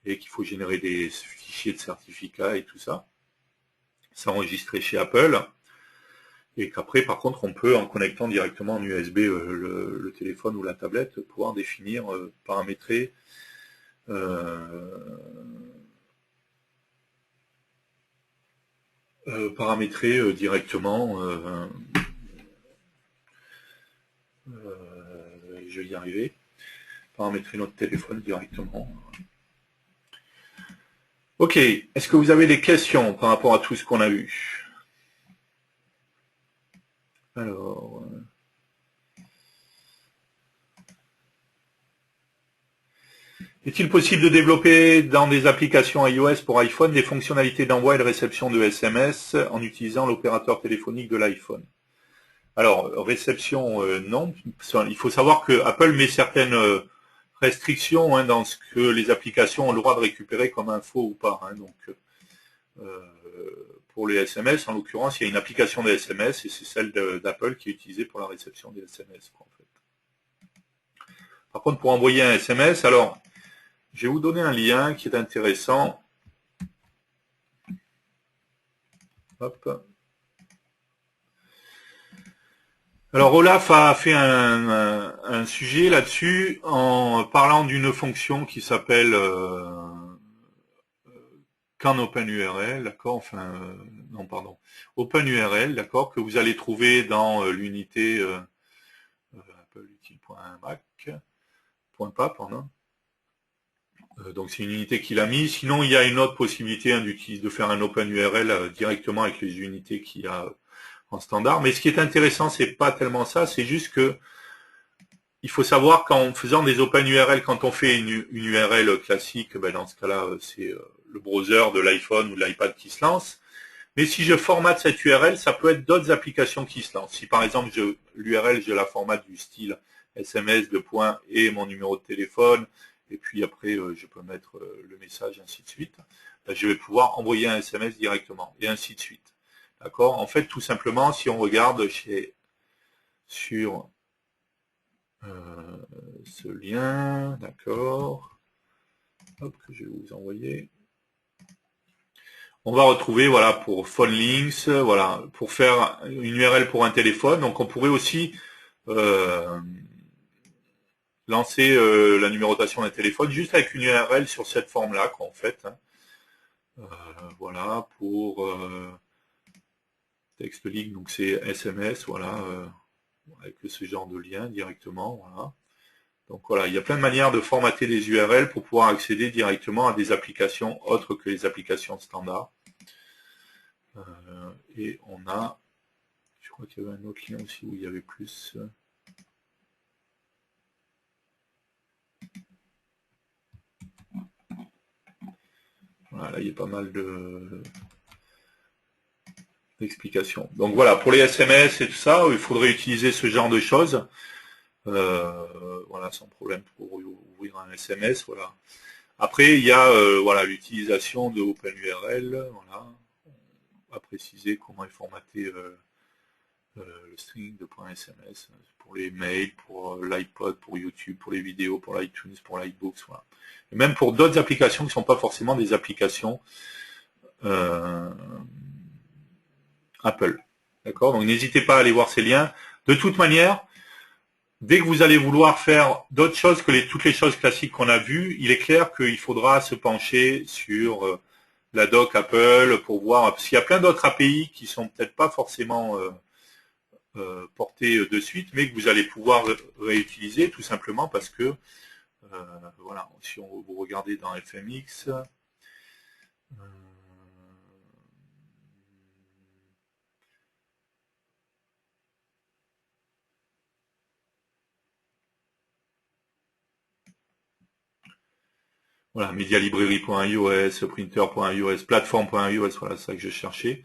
et qu'il faut générer des fichiers de certificats et tout ça. S'enregistrer chez Apple. Et qu'après, par contre, on peut, en connectant directement en USB le téléphone ou la tablette, pouvoir définir, paramétrer directement, je vais y arriver, paramétrer notre téléphone directement. Ok, est-ce que vous avez des questions par rapport à tout ce qu'on a vu? Alors... Est-il possible de développer dans des applications iOS pour iPhone des fonctionnalités d'envoi et de réception de SMS en utilisant l'opérateur téléphonique de l'iPhone? Alors, réception, non. Il faut savoir que Apple met certaines restrictions hein, dans ce que les applications ont le droit de récupérer comme info ou pas. Hein. Donc, pour les SMS, en l'occurrence, il y a une application de SMS et c'est celle d'Apple qui est utilisée pour la réception des SMS. En fait. Par contre, pour envoyer un SMS, alors, je vais vous donner un lien qui est intéressant. Hop. Alors Olaf a fait un sujet là-dessus en parlant d'une fonction qui s'appelle qu'en OpenURL, d'accord, enfin, non, pardon, OpenURL, d'accord, que vous allez trouver dans l'unité appleutile.mac.pap, pardon. Donc c'est une unité qu'il a mis. Sinon, il y a une autre possibilité de faire un OpenURL directement avec les unités qu'il y a en standard. Mais ce qui est intéressant, c'est pas tellement ça, c'est juste que il faut savoir qu'en faisant des OpenURL, quand on fait une URL classique, ben dans ce cas-là, c'est le browser de l'iPhone ou de l'iPad qui se lance. Mais si je formate cette URL, ça peut être d'autres applications qui se lancent. Si par exemple, l'URL, je la formate du style SMS, de point et mon numéro de téléphone, et puis après, je peux mettre le message, ainsi de suite, ben, je vais pouvoir envoyer un SMS directement, et ainsi de suite. D'accord? En fait, tout simplement, si on regarde sur ce lien, d'accord, hop, que je vais vous envoyer. On va retrouver, voilà, pour phone links, voilà, pour faire une URL pour un téléphone. Donc, on pourrait aussi lancer la numérotation d'un téléphone juste avec une URL sur cette forme-là, quoi, en fait. Voilà, pour text link, donc c'est SMS, voilà, avec ce genre de lien directement, voilà. Donc voilà, il y a plein de manières de formater des URL pour pouvoir accéder directement à des applications autres que les applications standards. Et on a, je crois qu'il y avait un autre lien aussi où il y avait plus. Voilà, là il y a pas mal d'explications. Donc voilà, pour les SMS et tout ça, il faudrait utiliser ce genre de choses. Voilà, sans problème pour ouvrir un SMS. Voilà. Après, il y a voilà, l'utilisation de OpenURL. Voilà. On va préciser comment est formaté le string de .sms pour les mails, pour l'iPod, pour YouTube, pour les vidéos, pour l'iTunes, pour l'iBooks, voilà. Et même pour d'autres applications qui ne sont pas forcément des applications Apple. D'accord? Donc n'hésitez pas à aller voir ces liens. De toute manière, dès que vous allez vouloir faire d'autres choses que toutes les choses classiques qu'on a vues, il est clair qu'il faudra se pencher sur la doc Apple pour voir, parce qu'il y a plein d'autres API qui sont peut-être pas forcément portées de suite, mais que vous allez pouvoir réutiliser tout simplement parce que, voilà, si vous regardez dans FMX, voilà, medialibrary.ios, printer.ios, platform.ios, voilà, c'est ça que je cherchais,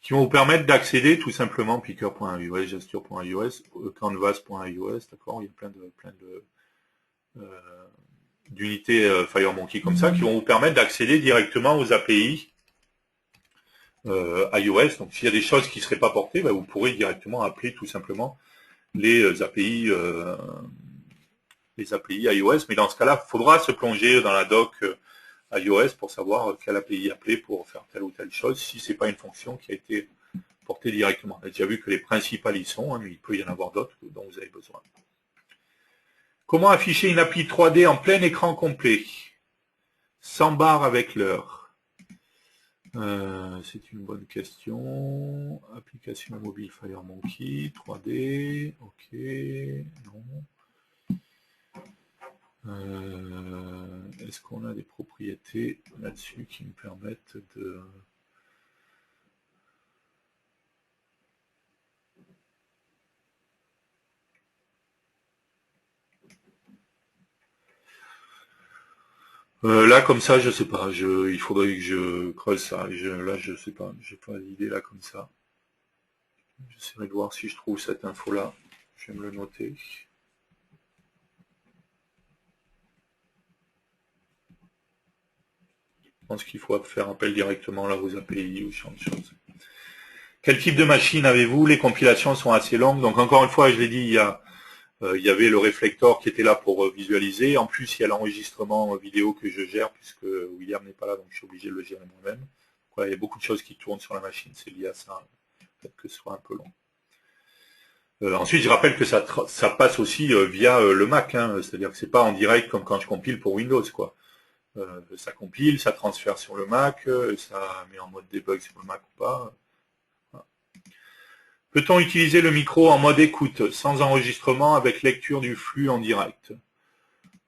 qui vont vous permettre d'accéder tout simplement picker.ios, gesture.ios, canvas.ios, d'accord, il y a plein d'unités FireMonkey comme ça qui vont vous permettre d'accéder directement aux API iOS. Donc s'il y a des choses qui ne seraient pas portées, ben, vous pourrez directement appeler tout simplement les API iOS. Mais dans ce cas-là, il faudra se plonger dans la doc iOS pour savoir quelle API appeler pour faire telle ou telle chose, si c'est pas une fonction qui a été portée directement. On a déjà vu que les principales y sont, hein, mais il peut y en avoir d'autres dont vous avez besoin. Comment afficher une appli 3D en plein écran complet, sans barre avec l'heure? C'est une bonne question. Application mobile FireMonkey, 3D, ok, non. Est-ce qu'on a des propriétés là-dessus qui me permettent de... Là, comme ça, je sais pas. Il faudrait que je creuse ça. Là, je sais pas. J'ai pas d'idée là comme ça. J'essaierai de voir si je trouve cette info-là. Je vais me le noter. Je pense qu'il faut faire appel directement là aux API ou ce genre de choses. Quel type de machine avez-vous? Les compilations sont assez longues. Donc encore une fois, je l'ai dit, il y avait le réflecteur qui était là pour visualiser. En plus, il y a l'enregistrement vidéo que je gère puisque William n'est pas là, donc je suis obligé de le gérer moi-même. Il y a beaucoup de choses qui tournent sur la machine. C'est lié à ça, le fait que ce soit un peu long. Ensuite, je rappelle que ça passe aussi via le Mac, hein, c'est-à-dire que c'est pas en direct comme quand je compile pour Windows, quoi. Ça compile, ça transfère sur le Mac, ça met en mode debug sur le Mac ou pas. Voilà. Peut-on utiliser le micro en mode écoute, sans enregistrement, avec lecture du flux en direct?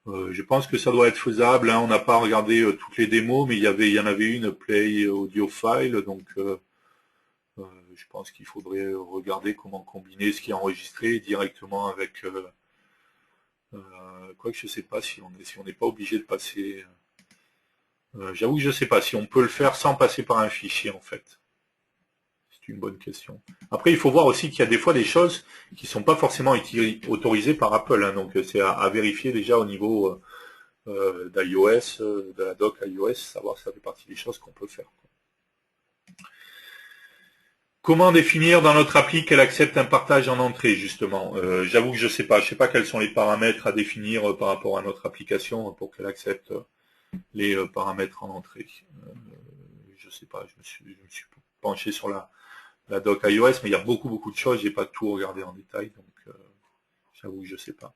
Je pense que ça doit être faisable, hein. On n'a pas regardé toutes les démos, mais il y en avait une, Play Audio File, donc je pense qu'il faudrait regarder comment combiner ce qui est enregistré directement avec... quoique je ne sais pas si on n'est pas obligé de passer... J'avoue que je ne sais pas si on peut le faire sans passer par un fichier, en fait. C'est une bonne question. Après, il faut voir aussi qu'il y a des fois des choses qui ne sont pas forcément autorisées par Apple, hein, donc c'est à vérifier déjà au niveau d'iOS, de la doc iOS, savoir si ça fait partie des choses qu'on peut faire. Comment définir dans notre appli qu'elle accepte un partage en entrée, justement? J'avoue que je sais pas quels sont les paramètres à définir par rapport à notre application pour qu'elle accepte les paramètres en entrée. Je sais pas, je me suis penché sur la doc iOS, mais il y a beaucoup de choses, j'ai pas tout regardé en détail, donc j'avoue que je sais pas.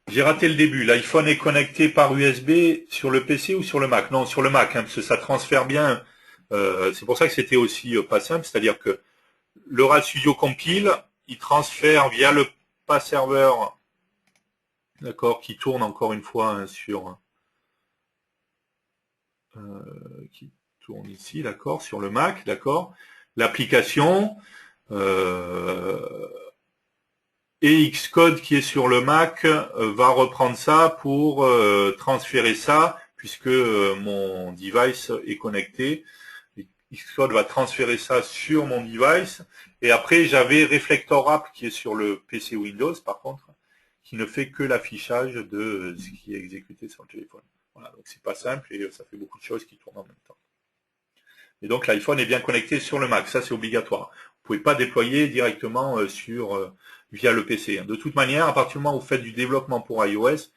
J'ai raté le début. L'iPhone est connecté par USB sur le PC ou sur le Mac? Non, sur le Mac, hein, parce que ça transfère bien. C'est pour ça que c'était aussi pas simple, c'est-à-dire que le RAL Studio compile, il transfère via le pas serveur, d'accord, qui tourne encore une fois hein, qui tourne ici, d'accord, sur le Mac, d'accord. L'application et Xcode qui est sur le Mac va reprendre ça pour transférer ça, puisque mon device est connecté. Xcode va transférer ça sur mon device. Et après, j'avais Reflector App qui est sur le PC Windows, par contre, qui ne fait que l'affichage de ce qui est exécuté sur le téléphone. Voilà, donc c'est pas simple et ça fait beaucoup de choses qui tournent en même temps. Et donc l'iPhone est bien connecté sur le Mac, ça c'est obligatoire. Vous pouvez pas déployer directement via le PC. De toute manière, à partir du moment où vous faites du développement pour iOS,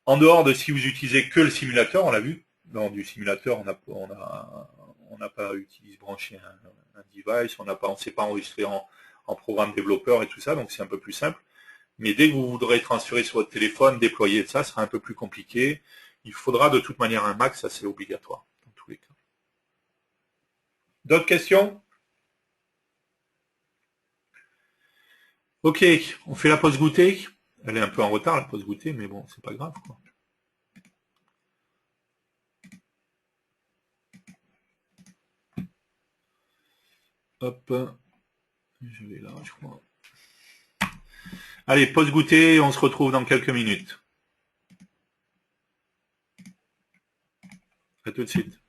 en dehors de si vous utilisez que le simulateur, on l'a vu, dans du simulateur, on n'a pas utilisé brancher un device, on ne s'est pas enregistré en programme développeur et tout ça, donc c'est un peu plus simple. Mais dès que vous voudrez transférer sur votre téléphone, déployer ça, sera un peu plus compliqué. Il faudra de toute manière un Mac, ça c'est obligatoire, dans tous les cas. D'autres questions? Ok, on fait la pause goûter. Elle est un peu en retard, la pause goûter, mais bon, c'est pas grave, quoi. Hop, je l'ai là, je crois. Allez, pause goûter, on se retrouve dans quelques minutes. À tout de suite.